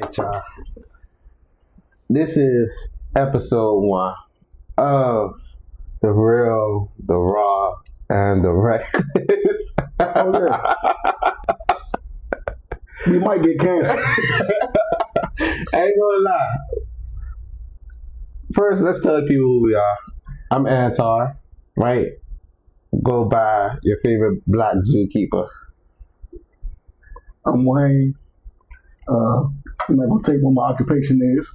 right, y'all. This is episode 1 of The Real, The Raw, and The Reckless. Oh, yeah. We might get canceled. Ain't gonna lie. First, let's tell people who we are. I'm Antar, right? Go by your favorite black zookeeper. I'm Wayne. I'm not gonna tell you what my occupation is.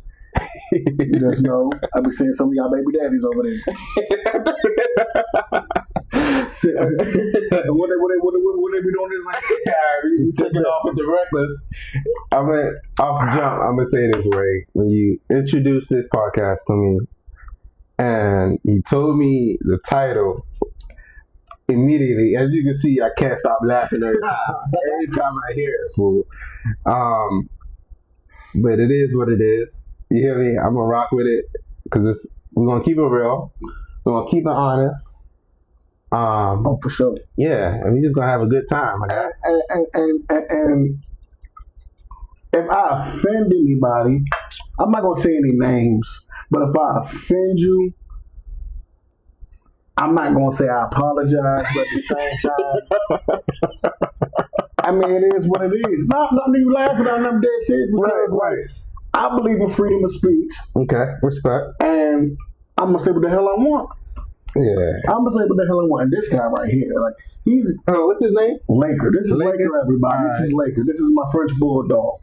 Just know I be seeing some of y'all baby daddies over there. What they be doing is like, You taking off with the reckless. Off the jump, I'm gonna say this way. When you introduced this podcast to me and you told me the title, immediately, as you can see, I can't stop laughing every time I hear it, fool. But it is what it is. You hear me? I'm gonna rock with it because we're gonna keep it real. We're gonna keep it honest. oh, for sure. Yeah, and we're just gonna have a good time. And if I offend anybody, I'm not gonna say any names, but if I offend you, I'm not gonna say I apologize, but at the same time, I mean, it is what it is. Not nothing you laughing at, I'm dead serious because Right. I believe in freedom of speech, Okay, respect. and I'm gonna say what the hell I want. Yeah. I'm gonna say what the hell I want. And this guy right here, like he's What's his name? Laker. This is Laker? Laker, everybody. This is Laker. This is my French bulldog.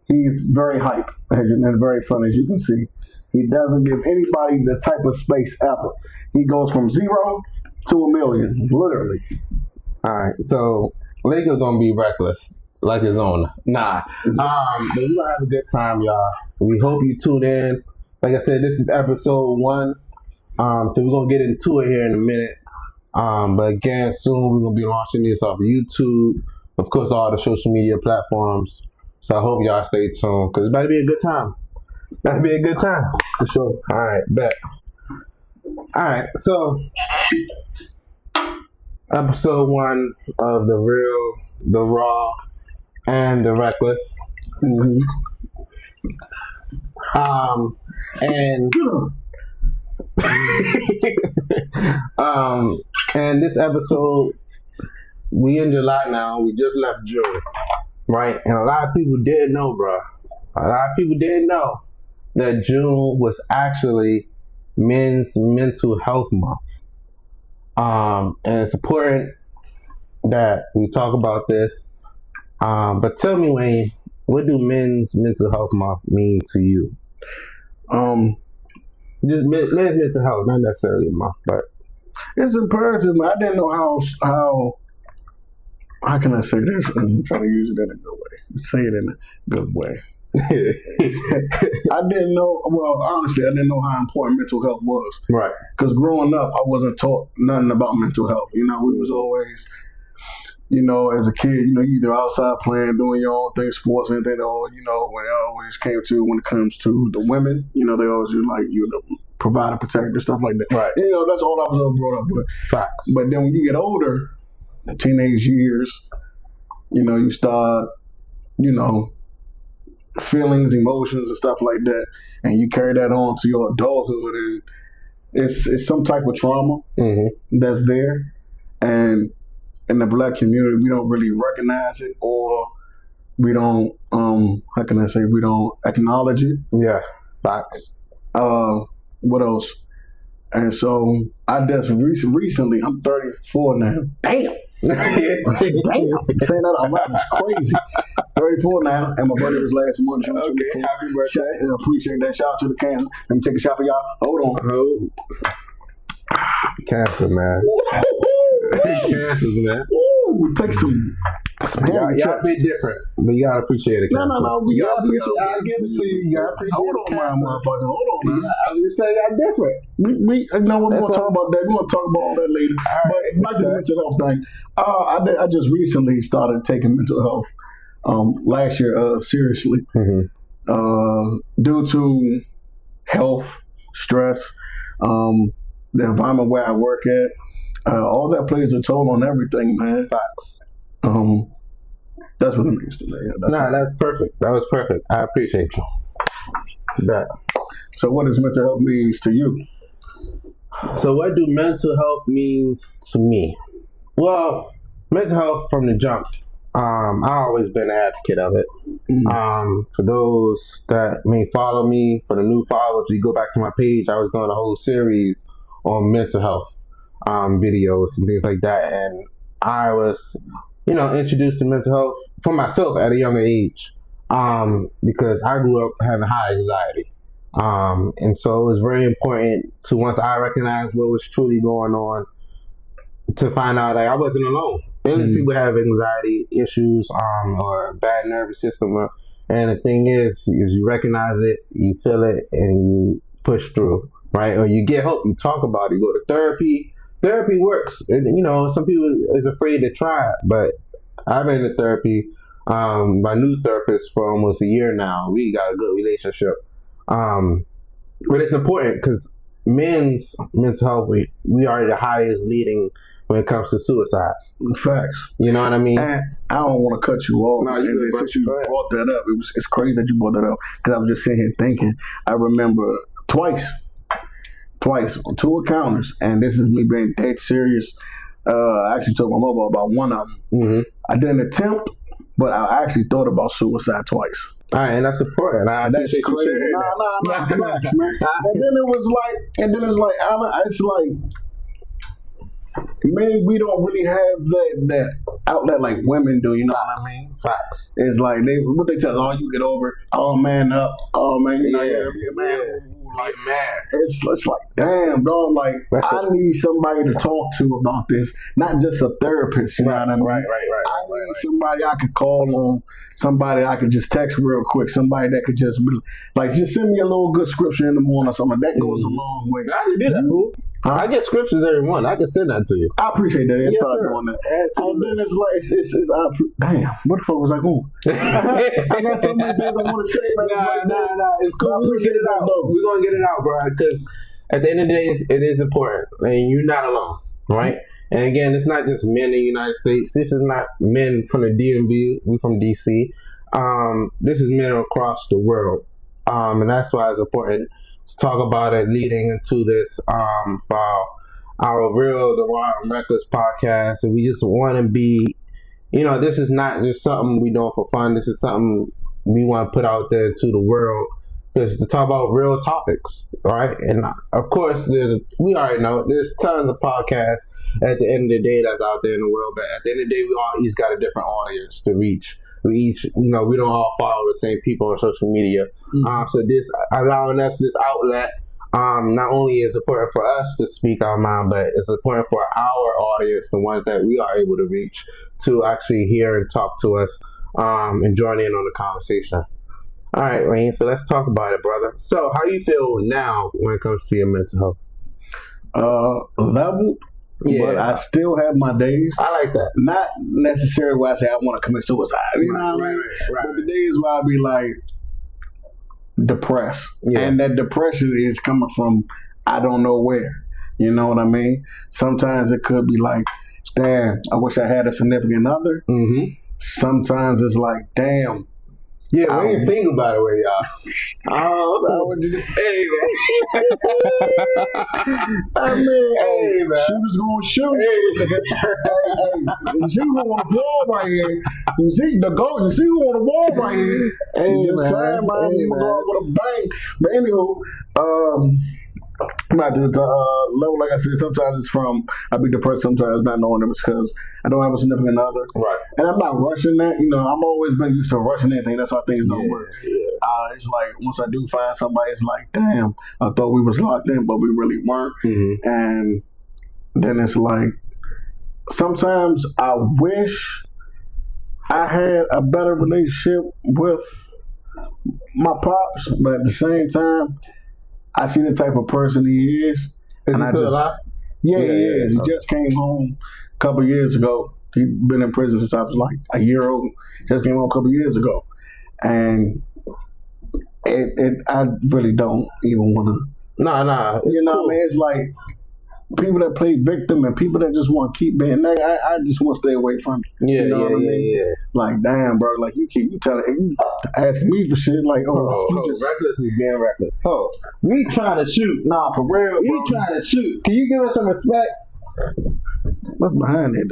He's very hype and very fun, as you can see. He doesn't give anybody the type of space ever. He goes from 0 to 1,000,000, literally. All right, so Laker's gonna be reckless, like his owner. Nah, but we're gonna have a good time, y'all. We hope you tune in. Like I said, this is episode 1. So we're gonna get into it here in a minute. But again, soon we're gonna be launching this off of YouTube, of course, all the social media platforms. So I hope y'all stay tuned because it's about to be a good time. About to be a good time for sure. All right, bet. All right, so episode 1 of The Real, The Raw, and The Reckless. Mm-hmm. And and this episode, we in July now. We just left June, right? And a lot of people didn't know, bro. A lot of people didn't know that June was actually Men's Mental Health Month. And it's important that we talk about this. But tell me, Wayne, what do Men's Mental Health Month mean to you? Just men's mental health, not necessarily a month, but It's imperative. I didn't know how can I say this? I'm trying to use it in a good way. Say it in a good way. I didn't know. Well, honestly, I didn't know how important mental health was. right. Because growing up, I wasn't taught nothing about mental health. You know, we was always, as a kid, you either outside playing, doing your own thing, sports, anything, or, when it always came to, when it comes to the women, they always like, the provider, protector, stuff like that. Right. That's all I was ever brought up with. Facts. But then when you get older, the teenage years, you start, feelings, emotions, and stuff like that, and you carry that on to your adulthood, and it's some type of trauma that's there, and in the black community, we don't really recognize it, or we don't, how can I say, we don't acknowledge it. Yeah, facts. What else? And so I just recently, I'm 34 now. Damn. Damn. Saying that out loud is crazy. 34 now, and my birthday was last month. Okay, happy birthday. And I appreciate that. Shout out to the cancer. Let me take a shot for y'all. Hold on. Cancer, man. Cancers, man. Ooh, take some Y'all be different, but you gotta appreciate it. No. We gotta appreciate it. I'll give it to you. You gotta appreciate Hold it. on, my motherfucker. Hold on, man. I'm just saying y'all different. We're going to talk about that. We're going to talk about all that later. But back to the mental health thing. I just recently started taking mental health last year seriously due to health, stress, the environment where I work at. All that plays a toll on everything, man. Facts. That's what it means to me. That's perfect. That was perfect. I appreciate you. That. So what does mental health means to you? So what do mental health means to me? Well, mental health from the jump. I've always been an advocate of it. For those that may follow me, for the new followers, you go back to my page, I was doing a whole series on mental health videos and things like that. And I was, introduced to mental health for myself at a younger age because I grew up having high anxiety. And so it was very important to, once I recognized what was truly going on, to find out that I wasn't alone. Endless people have anxiety issues or bad nervous system. And the thing is you recognize it, you feel it, and you push through, right? Or you get help, you talk about it, you go to therapy. Therapy works. And, some people is afraid to try it, but I've been in therapy, my new therapist for almost a year now. We got a good relationship. But it's important because men's mental health, we are the highest leading when it comes to suicide. Facts. You know what I mean? And I don't want to cut you off. No, since you brought that up, it's crazy that you brought that up because I was just sitting here thinking. I remember twice on 2 encounters, and this is me being dead serious. I actually told my mother about one of them. I didn't attempt, but I actually thought about suicide twice. All right, and that's important. That's crazy. Nah, man. And then it's like, man, we don't really have that outlet like women do. You know what I mean? Facts. It's like what they tell us, you get over it. Oh, man up. Oh, man, man. Like, man. It's like, damn, dog. Like, I need somebody to talk to about this, not just a therapist. You know what I mean? Right. I need somebody I could call on, somebody I could just text real quick, somebody that could just be like, just send me a little good scripture in the morning or something. That goes a long way. I can do that, fool. I get scriptures every month. I can send that to you. I appreciate that. Yes, start doing that. And then it's like, damn, what the fuck was I going? I got so many things I want to say. Nah. It's cool. We're going to get it out. We're going to get it out, bro. Because at the end of the day, it is important. And you're not alone, right? And again, it's not just men in the United States. This is not men from the DMV. We from DC. This is men across the world. And that's why it's important to talk about it leading into this for our Real the Raw and Reckless podcast. And we just want to be, this is not just something we doing for fun. This is something we want to put out there to the world, just to talk about real topics, right? And of course, we already know there's tons of podcasts at the end of the day that's out there in the world, but at the end of the day, we all each got a different audience to reach. We each, we don't all follow the same people on social media. So this allowing us this outlet, not only is important for us to speak our mind, but it's important for our audience, the ones that we are able to reach, to actually hear and talk to us and join in on the conversation. All right, Wayne, so let's talk about it, brother. So how do you feel now when it comes to your mental health? Level. Yeah. But I still have my days. I like that. Not necessarily where I say I want to commit suicide. You know what I mean? Right. But the days where I'll be like depressed. Yeah. And that depression is coming from I don't know where. You know what I mean? Sometimes it could be like, damn, I wish I had a significant other. Sometimes it's like, damn. Yeah, we ain't single, by the way, y'all. Hey, man. Hey, man. She was going to shoot. Hey. She was on the floor right here. You see who on the wall right here. Hey, man. He was going with a bang. But anywho, not to the level, like I said, sometimes it's from I be depressed, sometimes not knowing it was because I don't have a significant other. Right. And I'm not rushing that. I'm always been used to rushing anything. That's why things don't work. Yeah. It's like once I do find somebody, it's like, damn, I thought we was locked in, but we really weren't. And then it's like, sometimes I wish I had a better relationship with my pops, but at the same time, I see the type of person he is. Is he still alive? Yeah, he is. He just came home a couple years ago. He's been in prison since I was like a year old. Just came home a couple years ago. And I really don't even want to. Nah. You know what I mean? It's like, people that play victim and people that just want to keep being negative, I just want to stay away from it. Yeah, you know what I mean? Yeah. Like, damn, bro, like you asking me for shit, like, reckless is being reckless. We trying to shoot. Nah, for real, we trying to shoot. Can you give us some respect? What's behind it?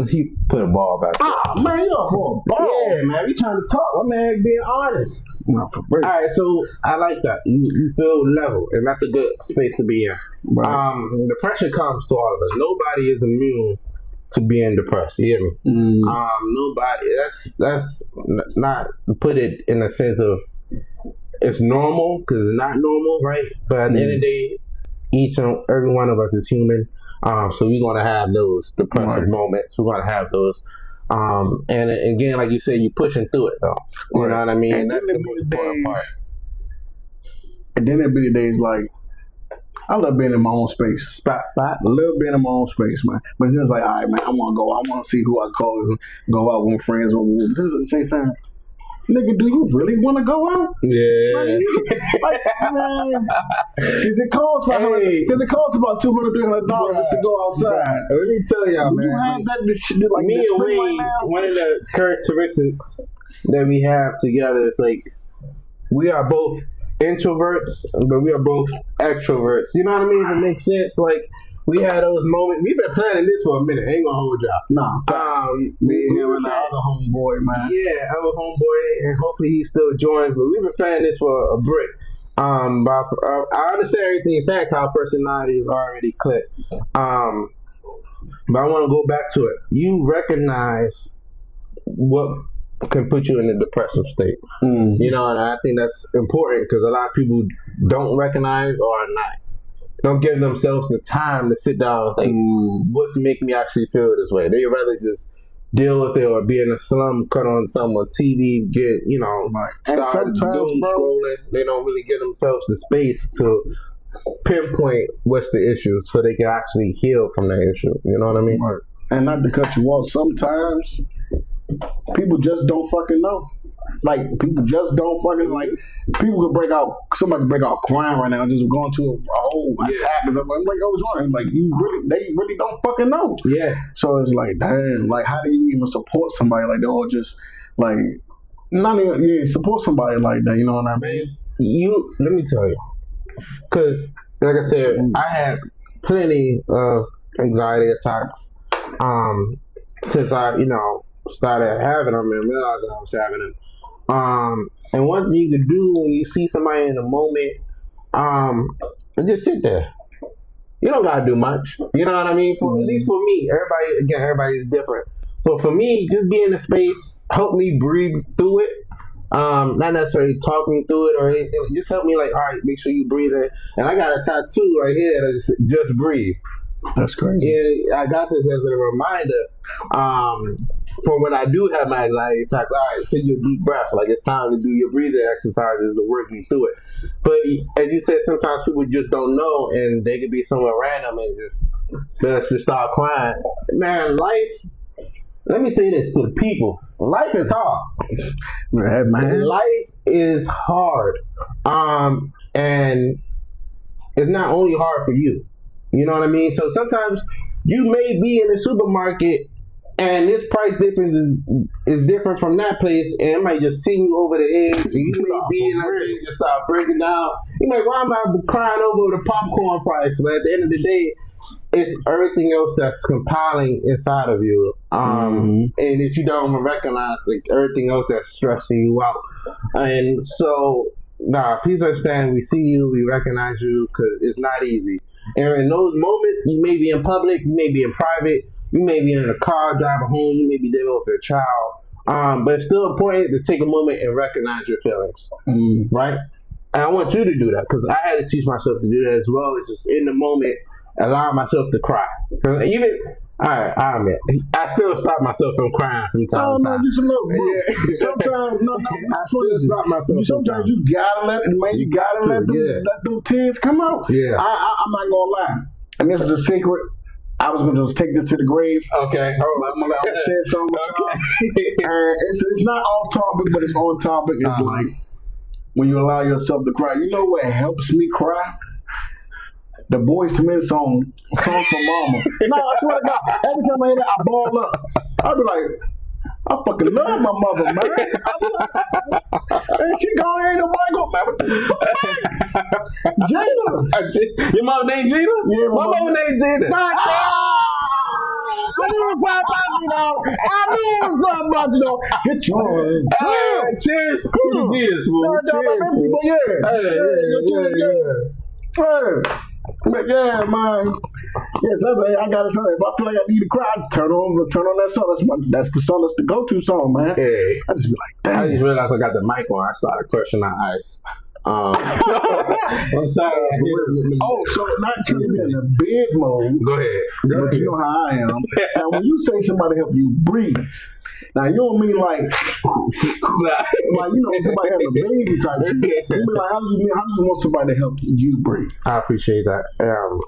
He put a ball back there. Ah, man, you're a ball. Yeah, man, we trying to talk. My man being honest. Nah, for real. All right, so I like that. You feel level, and that's a good space to be in. Right. Depression comes to all of us. Nobody is immune to being depressed. You hear me? Nobody. That's not put it in a sense of it's normal, because it's not normal, right? But at the end of the day, each and every one of us is human. So we're gonna have those depressive moments. We're gonna have those. And again, like you said, you're pushing through it, though. You know what I mean? And that's the most important part. And then there'll be the days like, I love being in my own space. A little bit in my own space, man. But it's just like, all right, man, I want to go. I want to see who I call, go out with friends. But at the same time, nigga, do you really want to go out? Yeah. Man, because it costs about $200-$300 just to go outside. Let me tell y'all, man. You have that shit like me this and Wayne, right now. one of the characteristics that we have together is like we are both introverts, but we are both extroverts. You know what I mean? If it makes sense, like. We had those moments. We've been planning this for a minute. Ain't gonna hold y'all. Nah. Me and him and the other homeboy, man. Yeah, our homeboy, and hopefully he still joins. But we've been planning this for a brick. But I understand everything you're saying. Kyle, personality is already clicked. But I want to go back to it. You recognize what can put you in a depressive state. You know, and I think that's important because a lot of people don't recognize or are not. Don't give themselves the time to sit down and think, what's making me actually feel this way? They'd rather just deal with it or be in a slum, cut on some on TV, get, start doom scrolling. They don't really give themselves the space to pinpoint what's the issue so they can actually heal from that issue. You know what I mean? Right. And not to cut you off, sometimes people just don't fucking know. Like, people just don't fucking, like, people could somebody could break out crying right now, just going to a whole attack or something. I'm like, what's wrong? Like, they really don't fucking know. Yeah. So it's like, damn, like, how do you even support somebody like that, or just, like, not even, support somebody like that, you know what I mean? Let me tell you, because, like I said, I had plenty of anxiety attacks, since I, started having them and realizing I was having them. And one thing you can do when you see somebody in a moment, just sit there. You don't gotta do much. You know what I mean? At least for me, everybody is different. But for me, just be in the space, help me breathe through it. Not necessarily talking through it or anything. Just help me, like, all right, make sure you breathe in. And I got a tattoo right here that just breathe. That's crazy. Yeah, I got this as a reminder for when I do have my anxiety attacks. All right, take your deep breath. Like, it's time to do your breathing exercises to work me through it. But as you said, sometimes people just don't know, and they could be somewhere random and just start crying. Man, life. Let me say this to the people: life is hard. Yeah, man. Life is hard, and it's not only hard for you. You know what I mean? So sometimes you may be in the supermarket and this price difference is different from that place, and it might just send you over the edge. And you may be in there and just start breaking down. You might, why am I crying over the popcorn price? But at the end of the day, it's everything else that's compiling inside of you, and that you don't even recognize, like everything else that's stressing you out. And so, please understand, we see you, we recognize you, because it's not easy. And in those moments, you may be in public, you may be in private, you may be in a car, driving home, you may be dealing with your child. But it's still important to take a moment and recognize your feelings, right? And I want you to do that, because I had to teach myself to do that as well. It's just in the moment, allowing myself to cry. I admit, I still stop myself from crying from time to time. Sometimes, I still stop myself. Sometimes you gotta let it, man. You gotta let them tears come out. Yeah. I'm not gonna lie, and this is a secret. I was gonna just take this to the grave. Okay. I'm gonna share something with y'all. It's not off topic, but it's on topic. It's like when you allow yourself to cry. You know what helps me cry? the Boyz II Men song for Mama. No, I swear to God, every time I hear that, I ball up. I be like, I fucking love my mother, man. And she gone, ain't nobody go, man. What the fuck? Gina. Your mama named Gina? Yeah, my mama named Gina. I knew it was something about you, though. Get yours. Cheers to the Ginas, fool. But yeah, man. Yes, I got a song. If I feel like I need to cry, I turn on that song. That's the song. That's the go-to song, man. Hey. I just be like, damn. I just realized I got the mic on. I started crushing my ice. I'm sorry. So not trying to be in a bed mode. Go ahead. But you know how I am. Now, when you say somebody help you breathe, now you don't mean like somebody having a baby type shit. You mean like how do you want somebody to help you breathe? I appreciate that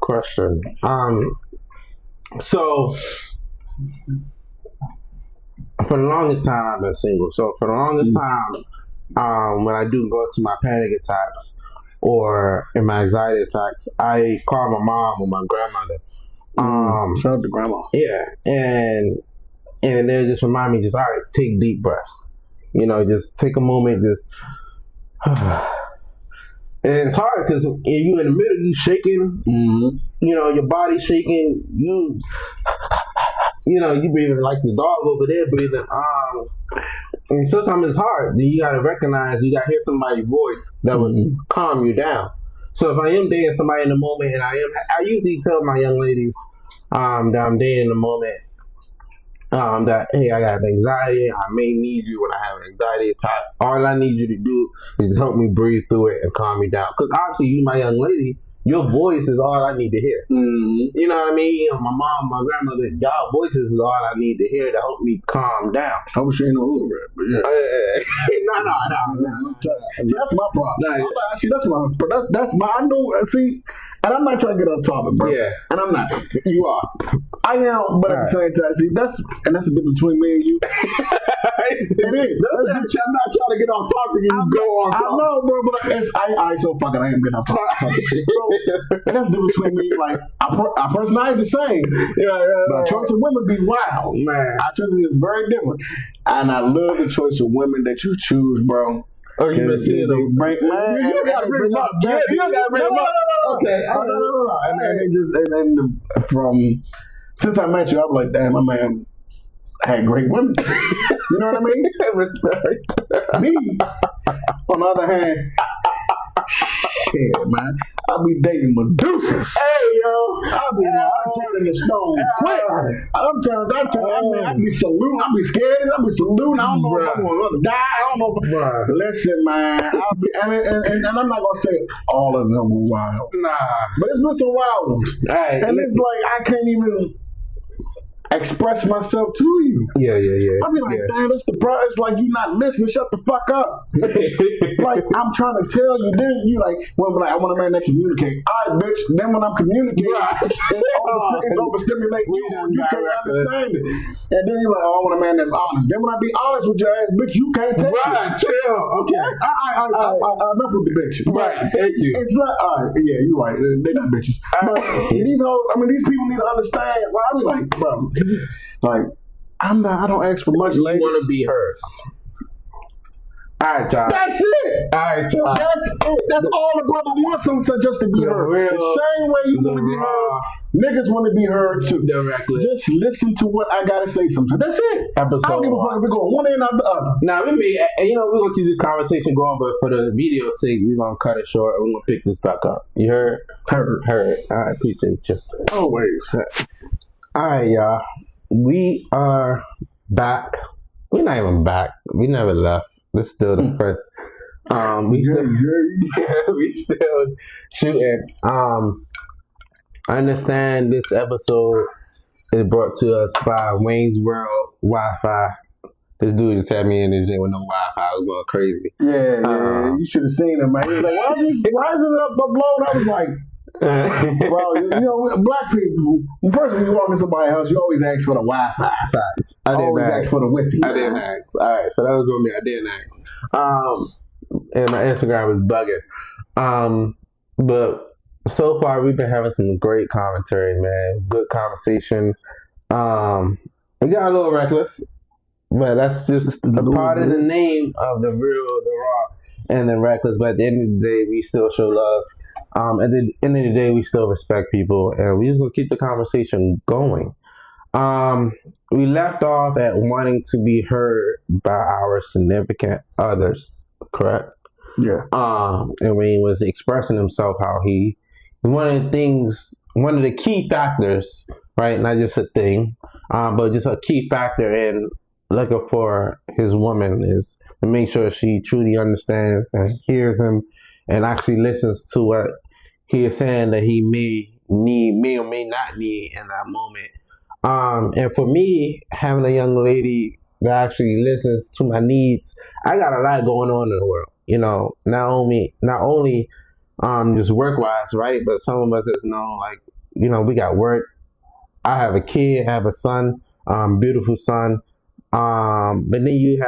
question. So for the longest time I've been single. So for the longest time, when I do go to my panic attacks or in my anxiety attacks, I call my mom or my grandmother. Shout out to grandma. Yeah, and they just remind me, just all right, take deep breaths. Just take a moment, just. And it's hard because you in the middle, you shaking. Mm-hmm. Your body's shaking. You breathing like the dog over there breathing. And sometimes it's hard. Then you gotta recognize, you gotta hear somebody's voice that will calm you down. So if I am dating somebody in the moment, and I usually tell my young ladies that I'm dating in the moment. That hey, I got anxiety. I may need you when I have an anxiety attack. All I need you to do is help me breathe through it and calm me down. Because obviously, you, my young lady, your voice is all I need to hear. Mm-hmm. You know what I mean? My mom, my grandmother, y'all voices is all I need to hear to help me calm down. I wish you ain't no hood rat, but yeah. No. See, that's my problem. See, that's my. I know. See. And I'm not trying to get off topic, bro. Yeah. And I'm not. You are. I am, but at the same time, see, that's the difference between me and you. It is. I'm not trying to get off topic and you go on topic. I know, bro, but I so fucking I am getting off topic. And that's the difference between me. Like, our personality is the same. But choice of women be wild. Man. Our choice is very different. And I love the choice of women that you choose, bro. Oh, you been seeing them? You gotta bring them up. You gotta bring them up. Okay. No. And they just, and from, since I met you, I was like, damn, my man had great women. You know what I mean? Respect. Me, on the other hand, shit, man. I'll be dating Medusas. Hey, yo. I'll turning the stone quick. Sometimes I be saluting. I'll be scared. I'll be saluting. I don't know if I'm going to die. I don't know. Listen, man. And I'm not going to say all of them were wild. Nah. But it's been some wild ones. Hey, and it's like I can't even express myself to you. Yeah. I be like, damn, that's the problem. It's like you not listening. Shut the fuck up. Like I'm trying to tell you. Then you like, well, like I want a man that communicate. All right, bitch. Then when I'm communicating, it's overstimulating you. You can't understand it. And then you're like, oh, I want a man that's honest. Then when I be honest with your ass, bitch, you can't take it. Right, chill. Okay. Enough with the bitch. Right. Thank you. It's not. All right. Yeah, you're right. They're not bitches. But these hoes. I mean, these people need to understand. Well, I be like, bro. Like, I don't ask for much. You want to be heard. All right, y'all. That's it. All right, y'all. That's it. That's all the brother wants sometimes just to be heard. The same way you want to be heard, niggas want to be heard too. Directly. Just listen to what I gotta say sometimes. That's it. Episode I don't give a fuck if we're going one end or the other. Now, we're gonna keep this conversation going, but for the video's sake, we're gonna cut it short and we're gonna pick this back up. You heard? Heard. I appreciate you. Always. All right, y'all. We are back. We're not even back. We never left. We're still the first. We still shooting. I understand this episode is brought to us by Wayne's World Wi-Fi. This dude just had me in the gym with no Wi-Fi. I was going crazy. Yeah. You should have seen him, man. He was like, why is it upload? I was like, well, black people, first when you walk in somebody's house, you always ask for the Wi-Fi. I always ask for the Wi-Fi. I didn't ask. All right, so that was on me. I didn't ask. And my Instagram was bugging. But so far we've been having some great commentary, man. Good conversation. We got a little reckless, but that's just a part of the name of the real, the raw, and the reckless. But at the end of the day, we still show love. At the end of the day, we still respect people, and we just gonna keep the conversation going. We left off at wanting to be heard by our significant others, correct? Yeah. And when he was expressing himself, how he one of the key factors, right? Not just a thing, but just a key factor in looking for his woman is to make sure she truly understands and hears him and actually listens to what he is saying that he may or may not need in that moment. And for me, having a young lady that actually listens to my needs, I got a lot going on in the world. You know, not only just work wise, right? But some of us, as know, like, you know, we got work. I have a kid, I have a son, beautiful son. But then you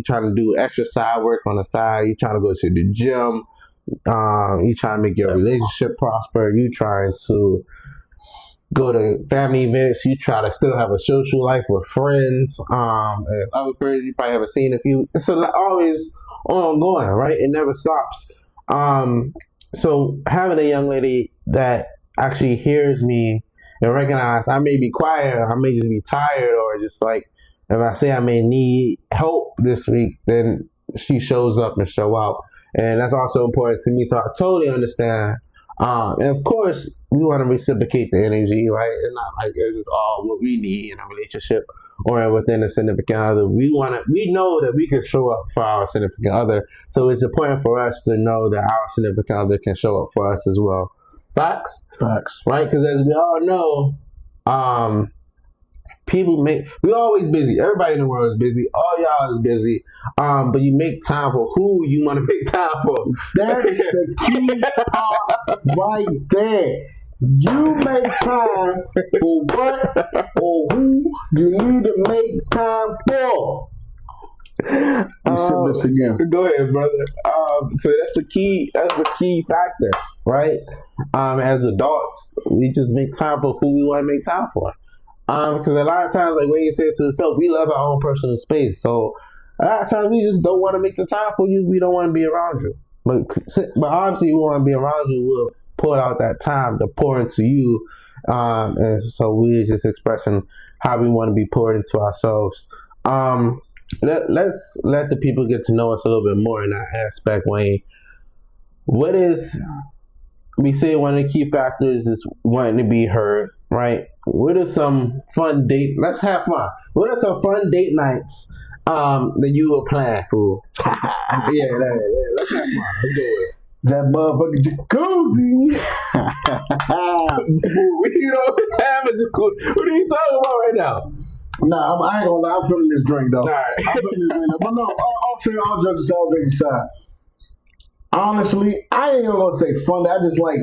trying to do exercise work on the side. You trying to go to the gym. You trying to make your relationship prosper. You trying to go to family events. You try to still have a social life with friends. And other friends you probably haven't seen. It's always ongoing, right? It never stops. So having a young lady that actually hears me and recognize I may be quiet, or I may just be tired, or just like if I say I may need help this week, then she shows up and show out. And that's also important to me. So I totally understand. And of course, we want to reciprocate the energy, right? It's not like it's just all what we need in a relationship or within a significant other. We know that we can show up for our significant other. So it's important for us to know that our significant other can show up for us as well. Facts? Facts. Right? Because as we all know, we're always busy. Everybody in the world is busy. All y'all is busy. But you make time for who you want to make time for. That's the key part right there. You make time for what or who you need to make time for. You said this again. Go ahead, brother. So that's the key factor, right? As adults, we just make time for who we want to make time for. Because a lot of times, like when you say it to yourself, we love our own personal space. So a lot of times we just don't want to make the time for you. We don't want to be around you. But obviously we want to be around you. We'll pull out that time to pour into you. And so we're just expressing how we want to be poured into ourselves. Let's let the people get to know us a little bit more in that aspect, Wayne. We say one of the key factors is wanting to be heard, right? What are some fun let's have fun. What are some fun date nights that you will plan for? Let's have fun. Let's go with it. That motherfucking jacuzzi. We don't have a jacuzzi. What are you talking about right now? Nah, I ain't gonna lie. I'm feeling this drink, though. All right. I'm feeling this drink, though. But no, I'll say all jokes aside. Honestly, I ain't even gonna say fun. I just like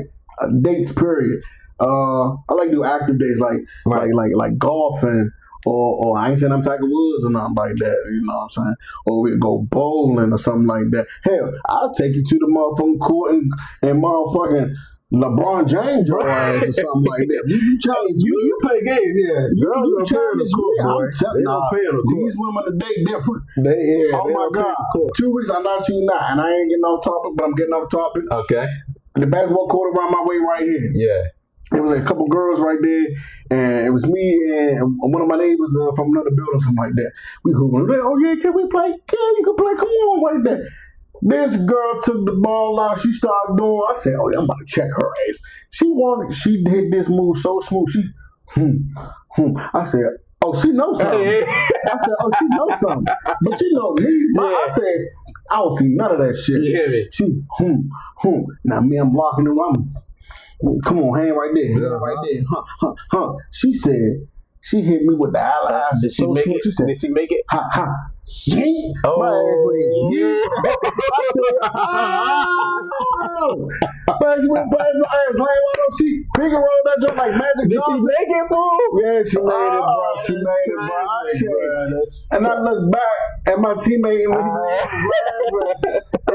dates, period. I like to do active dates, like golfing, or I ain't saying I'm Tiger Woods or nothing like that. You know what I'm saying? Or we go bowling or something like that. Hell, I'll take you to the motherfucking court and motherfucking LeBron James your ass or something like that. You challenge you play games, yeah. Girls you challenge me. I'm telling you, these women today different. Oh my God. 2 weeks, I'm not you not, and I ain't getting off topic, but I'm getting off topic. Okay. The basketball court around my way right here. Yeah. It was like a couple girls right there, and it was me and one of my neighbors from another building, something like that. We hooping. Like, oh yeah, can we play? Yeah, you can play. Come on, right there. This girl took the ball out. She started doing. I said, "Oh, yeah, I'm about to check her ass." She hit this move so smooth. I said, "Oh, she knows something." I said, "Oh, she knows something." But you know me. I said, "I don't see none of that shit." Yeah, she, Now me, I'm blocking the run. Come on, hand right there, right there. She said, she hit me with the allies. Did she make it? She said, did she make it? Yeah. Oh. My ass went, yeah. I said, oh. But she went past my ass. Like, why don't she figure out that joint like Magic Johnson? Did she make it, fool? Yeah, she made it, bro. She made it, bro. I said, and I look back at my teammate and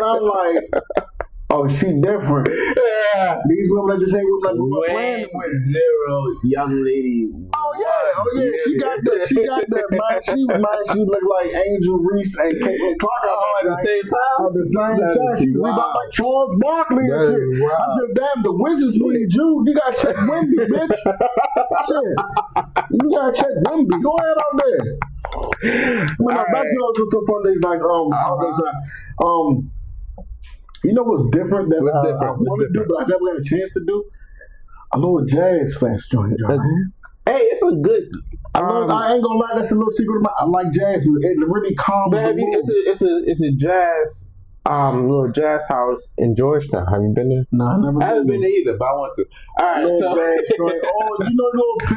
I'm like, Oh, she different. Yeah. These women that just hang with like we were playing with. Zero young lady. Oh yeah. She got that. She looked like Angel Reese and Caitlin Clark At the same time. At the same time, she was about like Charles Barkley and shit. Wow. I said, damn, the Wizards need you. You gotta check Wemby, bitch. Shit. You gotta check Wemby. Go ahead out there. Back to some fun days nights. You know what's different that I want to do, but I never had a chance to do? A little jazz fest joint. Hey, it's a good. I ain't gonna lie, that's a little secret of mine. I like jazz music. It really calms the mood. It's a jazz little jazz house in Georgetown. Have you been there? No, I never. I haven't been there either, but I want to. All right, little so jazz joint. Oh, you know,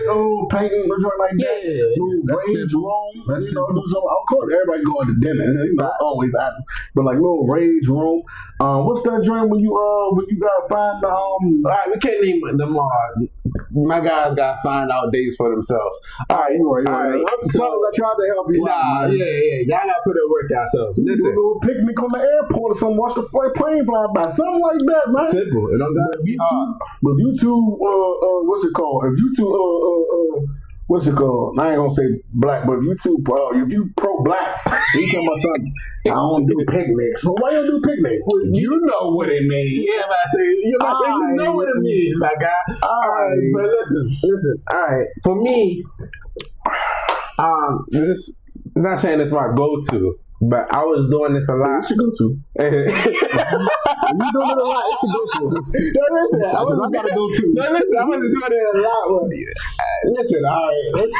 little painting joint like that. Yeah, little rage room. Of course, everybody going to dinner. That's always happen. But like little rage room. What's that joint when you gotta find the All right, we can't name them all. My guys gotta find out dates for themselves. All right, anyway. So I tried to help you out. Yeah. Y'all gotta put it work ourselves. Listen, do a little picnic on the airport or something. Watch the plane fly by. Something like that, man. Simple. It don't gotta be hard. But if you two, what's it called? If you two, what's it called? I ain't gonna say black, but if you pro-black, you tell my son, I don't do picnics. Well, why you don't do picnics? Well, you know what it means. Yeah, but I say, you know what it means, my guy. All right, but listen. All right, for me, this. I'm not saying it's my go-to, but I was doing this a lot. It's your go-to. You doing it a lot. It's your go-to. I gotta go to. No, listen, I wasn't doing it a lot. Listen, all right.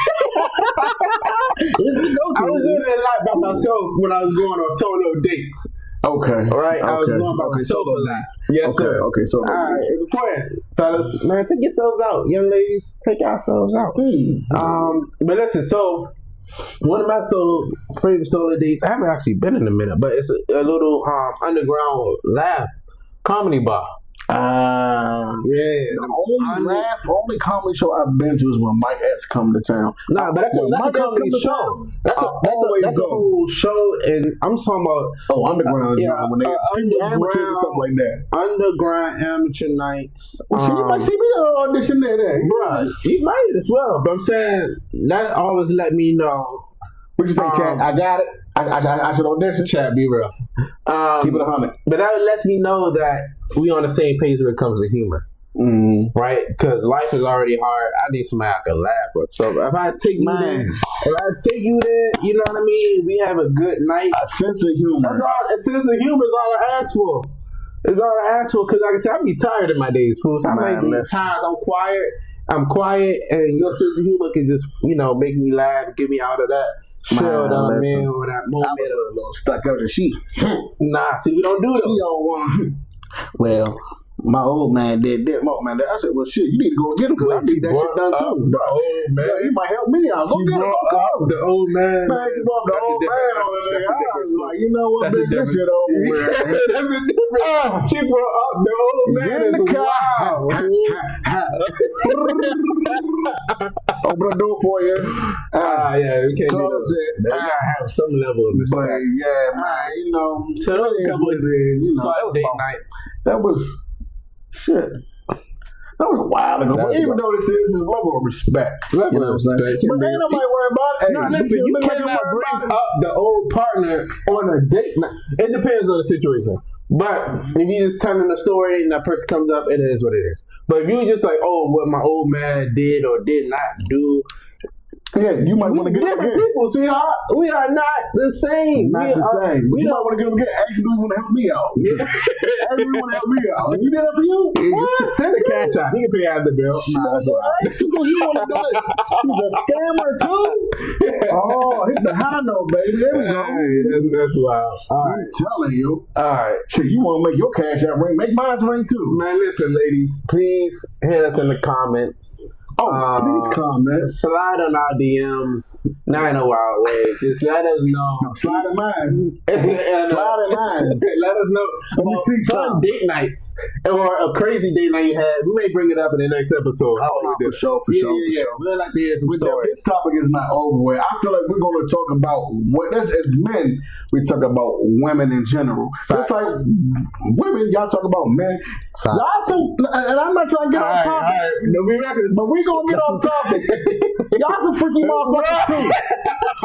It's the go-to. I was doing it a lot by myself when I was going on solo dates. Okay. All right. I was going by myself a lot. Yes, sir. Okay. So, all right. It's important, fellas. Man, take yourselves out. Young ladies, take yourselves out. But listen, so. One of my favorite solo dates, I haven't actually been in a minute, but it's a little underground laugh comedy bar. The only comedy show I've been to is when Mike Epps come to town. Nah, but that's a comedy show. That's a whole show, and I'm talking about underground. When they amateurs and stuff like that. Underground amateur nights. So you might see me audition there, bruh. You might as well, but I'm saying that always let me know. What you think, Chad? I got it. I should audition. Chad, be real. Keep it 100. But that lets me know that we on the same page when it comes to humor. Right? Because life is already hard. I need somebody I can laugh with. So if I take you there, you know what I mean? We have a good night. A sense of humor. A sense of humor is all I ask for. It's all I ask for. Because like I said, I be tired in my days, fool. So I might be times I'm quiet, and your sense of humor can just, make me laugh, get me out of that. Sure, that I'm in or that moment. I was a little stuck out the sheet. Nah, see, we don't do that. She all want. Well, my old man did that. I said, well, shit, you need to go get him because I need that shit done too. The old man. Yeah, he might help me out. Go get him. The old man. Man, she brought the old man on there. I was like, you know what, bitch, this shit over with. That's a different. She brought up the old man. Get in the car. Open the door for you. Yeah, we can't close it. We gotta have some level of respect. But yeah, man, so those are a couple of days, date nights. That was shit. That was a while ago. But even though this is a level of respect. Level of respect. But ain't nobody worry about it. No, listen, you cannot bring up the old partner on a date night. It depends on the situation. But if you just telling a story and that person comes up, it is what it is. But if you just like, what my old man did or did not do. Yeah, you might want to get them again. People, sweetheart. We are not the same. Not the same. But you might want to get them again. Actually, you want to help me out. Yeah. Actually, want to help me out. You did that for you? Send a cash out. He can pay out the bill. Actually, you want to do it. He's a scammer too. Hit the high note, baby. There we go. That's wild. I'm telling you. All right. Shit, you want to make your cash out ring? Make mine ring too. Man, listen, ladies. Please hit us in the comments. Please comment. Slide on our DMs. Not in a wild way. Just let us know. Slide in lines. Slide in lines. Let us know Let me about see fun some. date nights or a crazy date night you had. We may bring it up in the next episode. How about For sure. We'd like to hear some stories. This topic is not over with. I feel like we're going to talk about as men. We talk about women in general. Just like women, y'all talk about men. Y'all some, and I'm not trying to get off topic. No, But we gonna get off topic. Y'all some freaky motherfuckers too.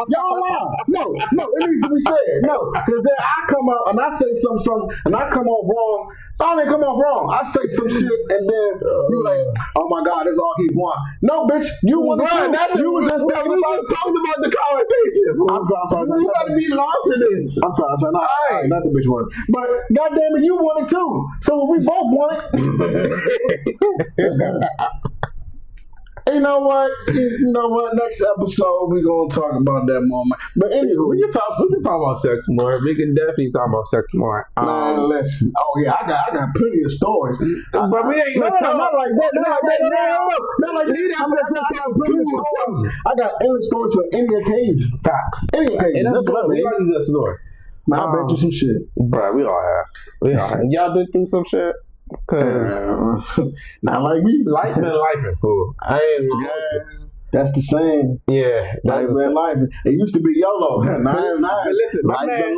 Y'all lie. No, it needs to be said. No, because then I come out and I say something, and I come off wrong. I didn't come off wrong. I say some shit, and then you like, oh my God, that's all he want. No, bitch, you want to. You was just talking about the conversation. I'm sorry. You gotta be launching this. I'm sorry. No, not the bitch word. But goddamn it, you want it too. So we both want it. You know what? Next episode we gonna talk about that moment. But anyway, we can talk about sex more. We can definitely talk about sex more. Man, listen. Oh yeah, I got plenty of stories. But we ain't gonna talk not like that. Not like that. I'm gonna say I got plenty of stories. I got endless stories for any occasion. Any occasion. That's what I mean. What is that story? Man, I've been through some shit. Bro, we all have. Y'all been through some shit? Not like me. Life been life, fool. I ain't. That's the same. Yeah, life been life. It used to be YOLO. Listen, my man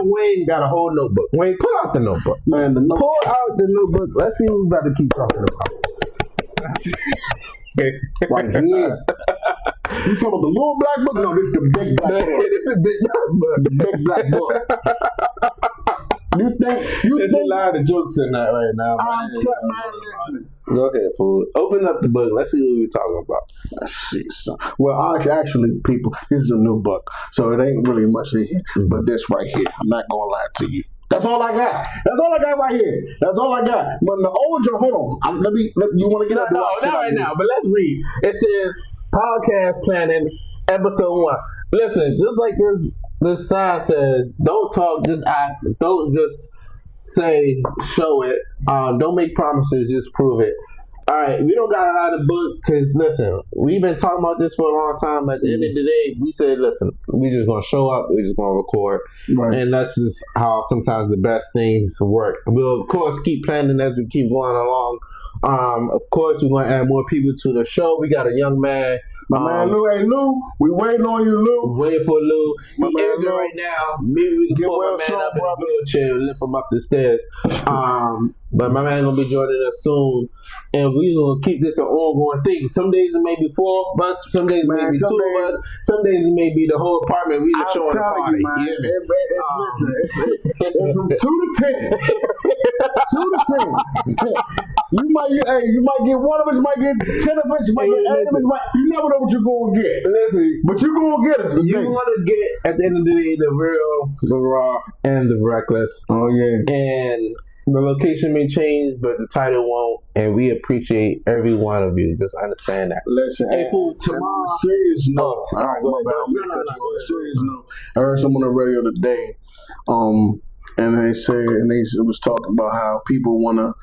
Wayne got a whole notebook. Wayne, pull out the notebook. Man, pull out the notebook. Let's see what we about to keep talking about. Right here. You talking about the little black book? No, this is the big black book. This is big black book. The big black book. You think there's a lot of jokes in that right now? I'm listen. Go ahead, fool. Open up the book. Let's see what we're talking about. Let's see. Well, actually, people, this is a new book, so it ain't really much in here. But this right here, I'm not gonna lie to you. That's all I got. That's all I got right here. That's all I got. But the old Joe, hold on. You want to get No, not right now. But let's read. It says podcast planning, episode 1. Listen, just like this sign says, don't talk, just act. Don't just say, show it. Don't make promises, just prove it. All right, we don't got it out of the book because, listen, we've been talking about this for a long time. At the end of the day, we said, listen, we just going to show up, we just going to record. Right. And that's just how sometimes the best things work. We'll, of course, keep planning as we keep going along. Of course, we want to add more people to the show. We got a young man. My man Lou. Hey, Lou, we waiting on you, Lou. Waiting for Lou. He injured right now. Maybe we can pull my man up in a wheelchair and lift him up the stairs. But my man gonna be joining us soon, and we gonna keep this an ongoing thing. Some days it may be 4 of us, some days it may be 2 of us, some days it may be the whole apartment. We just showing the party. You, man, it's from 2 to 10. 2 to 10. You might get one of us, you might get 10 of us, you might get 8 of us. You never know what you're gonna get. Listen, but you're gonna get us. You want to get at the end of the day the real, the raw, and the reckless. Oh yeah, and the location may change, but the title won't, and we appreciate every one of you. Just understand that. Listen, hey, fool, tomorrow. On a serious note, I heard someone on the radio today, and they was talking about how people want to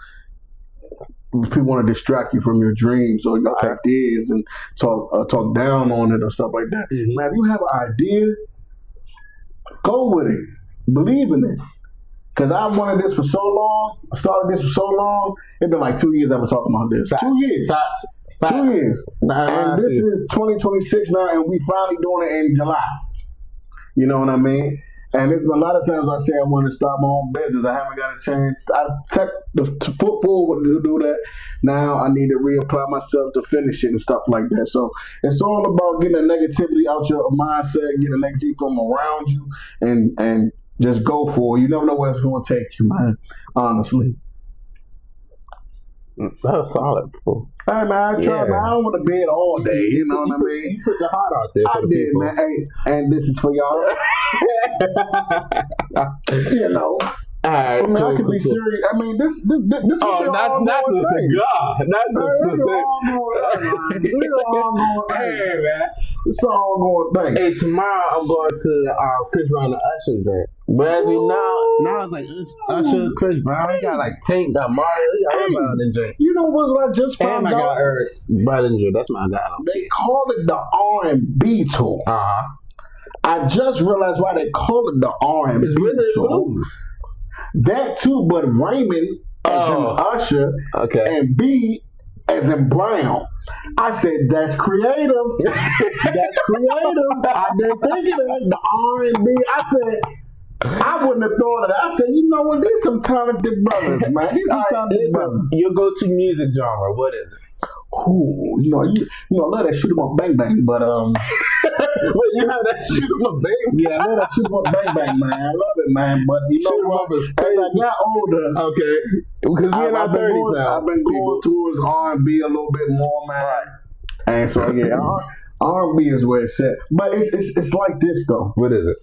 distract you from your dreams or your ideas and talk down on it or stuff like that. Mm-hmm. Man, if you have an idea, go with it. Believe in it. Because I wanted this for so long. I started this for so long. It's been like 2 years I've been talking about this. Facts. 2 years. Facts. 2 years. And this is 2026 now, and we finally doing it in July. You know what I mean? And there's been a lot of times I say I want to start my own business. I haven't got a chance. I took the foot forward to do that. Now I need to reapply myself to finish it and stuff like that. So it's all about getting the negativity out your mindset, getting the negativity from around you, and just go for it. You never know where it's going to take you, man. Honestly. That was solid, bro. Hey, man, I tried, man. I don't want to bed all day. You know what I mean? You put your heart out there. I did, man. Hey, and this is for y'all. You know. Right, I can be serious. I mean, this is not the cigar. Not the cigar. Hey, man. It's all going thing. Hey, tomorrow I'm going to Chris Brown the Usher drink. But as we know, Now it's like Usher, Chris Brown. He got like Tank, got Mario. He got everybody on the joint. You know what I just found And I out? got Bradinger. That's my guy. They call it the R&B tour. I just realized why they call it the R&B It's rhythm and tour. blues. That too, but Raymond as in Usher and B as in Brown. I said, that's creative. That's creative. I didn't think of that. The R&B. I said, I wouldn't have thought of that. I said, you know what? These some talented brothers, man. These some talented brothers. Your go-to music genre, what is it? Ooh, you know, I love that shoot 'em up bang bang, but Wait, you have that shoot 'em up bang? Yeah, I love that shoot 'em up bang bang, man. I love it, man. But you know what? As I got older, okay, because we're in our 30s now. I've been going towards R&B a little bit more, man. And so yeah, R&B is where it's at. But it's like this though. What is it?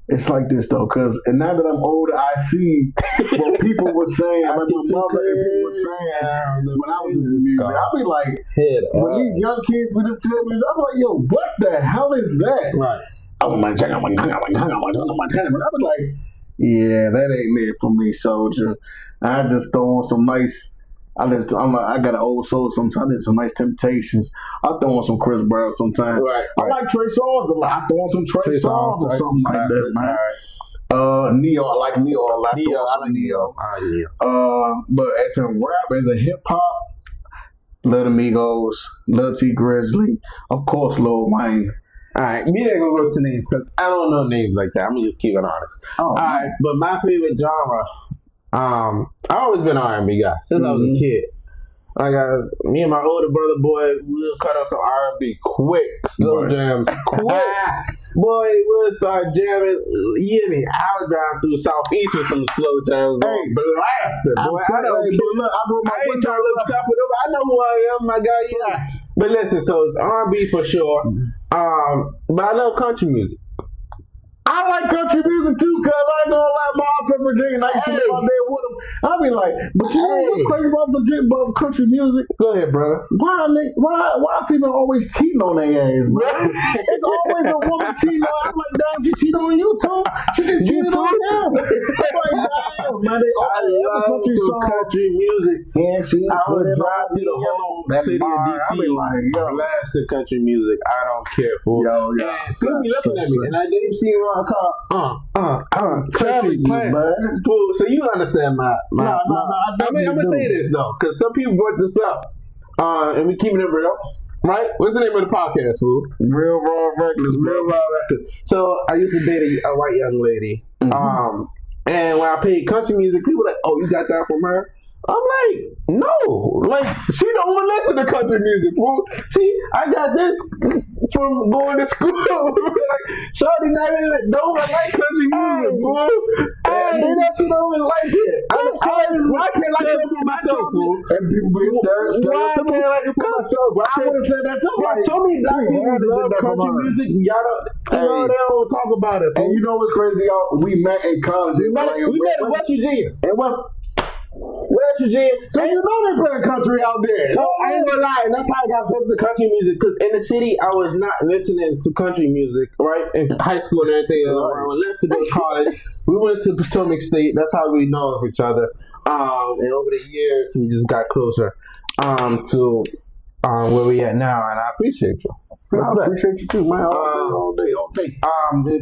It's like this though, and now that I'm older, I see what people were saying. Like my mother and people were saying when I was listening to music. I'll be like, when these young kids be listening to music, I'm like, yo, what the hell is that? Right. I'll be like, yeah, that ain't it for me, soldier. I just throw on some nice. I got an old soul sometimes. I did some nice Temptations. I throw on some Chris Brown sometimes. Right. I like Trey Songz a lot. I throw on some Trey Songz or something like that, man. Neo, I like Neo a lot. I like Neo. But as a rap, as a hip hop, Lil Amigos, Lil T Grizzly, of course, Lil Wayne. All right, we ain't gonna go to names because I don't know names like that. I'm gonna just keep it honest. All right, but my favorite genre. I always been an R&B guy since I was a kid. Like me and my older brother, boy, we'll cut off some R&B quick, slow jams, quick. Boy, we'll start jamming. You hear me? I was driving through Southeast with some slow jams. Hey, blasted, boy. I ain't trying to look tough with them. I know who I am, my guy. Yeah. But listen, so it's R&B for sure. But I love country music. I like country music too, cause I ain't gonna lie, I'm from Virginia. I used to live out there with them. I be like, but you know what's crazy about Virginia, about country music? Go ahead, brother. Why female always cheating on their ass, bro? It's always a woman cheating on. I'm like, damn, she cheated on you too. She just cheated on them. I'm like, damn, man. They love country music. Yeah, she would drive through the whole city of DC. Blast the country music. I don't care for. Yo. People be looking at me, and I didn't see I call country playing. So you understand my I'm gonna say this though, because some people brought this up, and we keeping it real, right? What's the name of the podcast, fool? Real Raw Reckless. Real Raw Reckless. So I used to date a white young lady, and when I played country music, people were like, "Oh, you got that from her?" I'm like, no, like she don't want to listen to country music, fool. I got this from going to school. Like, shorty don't even like country music, fool. Hey, she don't even like it. Why can't I like it for myself, fool? And people be why can't I like it for myself? I would have said that too. Like, so many black people love country music. Y'all don't, they don't talk about it, fool. And you know what's crazy, y'all? We met in college. We met in West Virginia. West Virginia. So you know they playing country out there. So I ain't gonna lie, and that's how I got hooked to country music. Because in the city, I was not listening to country music, right? In high school and everything. When I left to go to college, we went to Potomac State. That's how we know of each other. And over the years, we just got closer to where we at now. And I appreciate you. I appreciate you too, man. All day.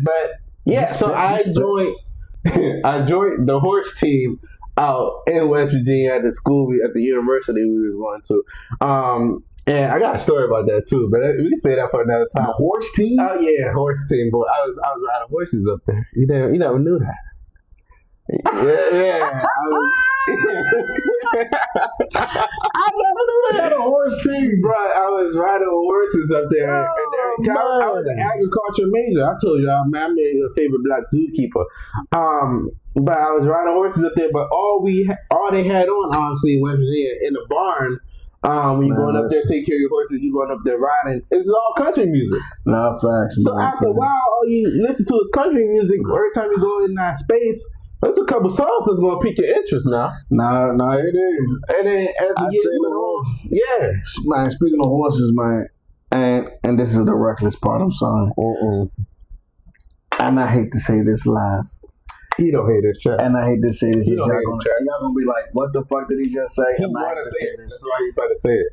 But yeah, so I joined the horse team out in West Virginia at the school, at the university we was going to. And I got a story about that too, but we can say that for another time. The horse team? Oh yeah, horse team. Boy, I was riding horses up there. You never knew that. Yeah. I never knew they had a horse team. Bro, I was riding horses up there. I was an agriculture major. I told you, I'm a favorite black zookeeper. But I was riding horses up there, but all they had on, honestly, in West Virginia, in the barn, when you're going up there, take care of your horses, you're going up there riding, it's all country music. Nah, facts. So after a while, all you listen to is country music. Every time you go in that space, there's a couple songs that's going to pique your interest now. Nah, it is. And then as the years go on, yeah. Man, speaking of horses, man, and this is the reckless part, I'm sorry. And I hate to say this live. He don't hate his chat. And I hate to say this, He y'all don't hate gonna, his chat. y'all gonna be like, "What the fuck did he just say?" He And I hate wanna to say say it. this. That's why he about to say it.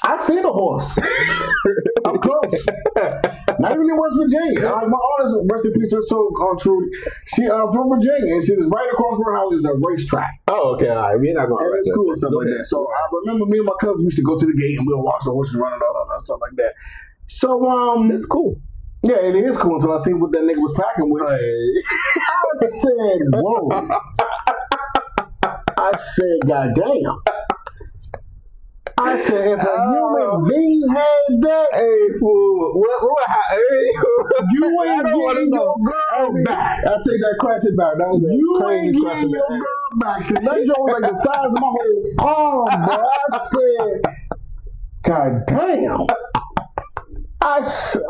I seen a horse. I'm close. Not even in West Virginia. Like my artist, rest in peace, her soul, Trudy. She from Virginia, and she was right across from her house is a racetrack. Oh, okay, all right. We're not going to. And it's cool and stuff like that. So I remember me and my cousin used to go to the gate and we'll watch the horses run and all that stuff like that. So That's cool. yeah, it is cool until I seen what that nigga was packing with. Hey. I said, whoa. I said, goddamn. I said, if a human being had that, Hey, fool. What hey, you ain't getting your girl back. I take that question back. That was a You crazy ain't question. getting your girl back. Shit, that joke was like the size of my whole arm, bro. I said, God damn. I said,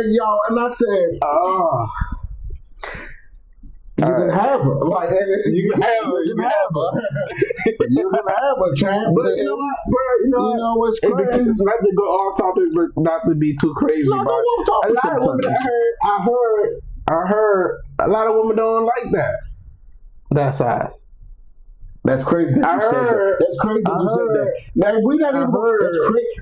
y'all, and I said, you can have her. Like, You can have her. You can have her. You can have her, champ. But you know what, bro? You know what's crazy? Not to go off topic, but not to be too crazy. No, bro. don't talk A lot of women I heard a lot of women don't like that size. That's crazy that you said that. That's crazy that you said that. Now, we not even.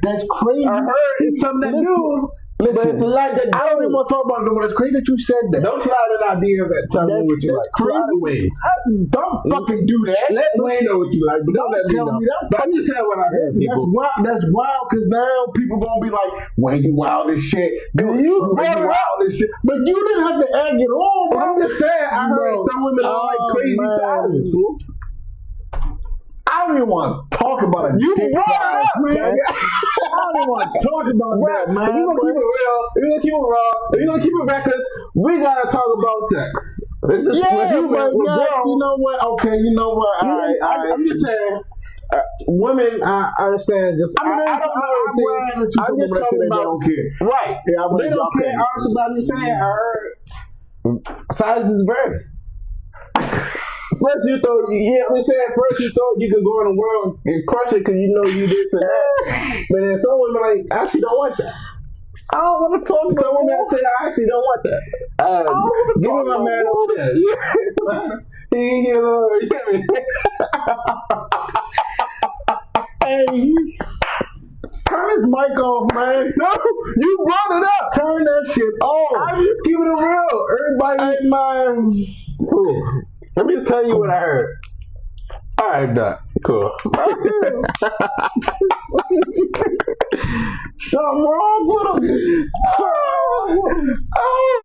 That's crazy. I heard it's something that new. But it's like that. I don't even want to talk about it, but it's crazy that you said that. Don't slide an idea that tell me what you like. Crazy. Don't fucking do that. Let Wayne know what you like, but don't let me know. But I'm just saying what I heard. That's wild because now people gonna be like, Wayne, you wild as shit. You wild as shit. But you didn't have to egg it on, bro. I'm just saying, I heard some women don't like crazy sizes, fool. I don't even want to talk about a dick size, man. I don't even want to talk about that, man. We're gonna keep it real. We're gonna keep it raw. We're gonna keep it reckless. We gotta talk about sex. This is you know what? Okay, you know what? All right. I'm just saying. Women, I understand. Just I'm just talking about right. Yeah, they don't care. Also, about me saying, I heard sizes vary. First you thought, first you thought you could go in the world and crush it because you know you this and that. But then some women like, I actually don't want that. I don't want to talk about some women say, I actually don't want that. Give me my man over there. Hey, turn this mic off, man. No, you brought it up. Turn that shit off. I'm just keeping it real. Everybody, hey, man. Let me just tell you what I heard. All right, done. Cool. Something wrong with him.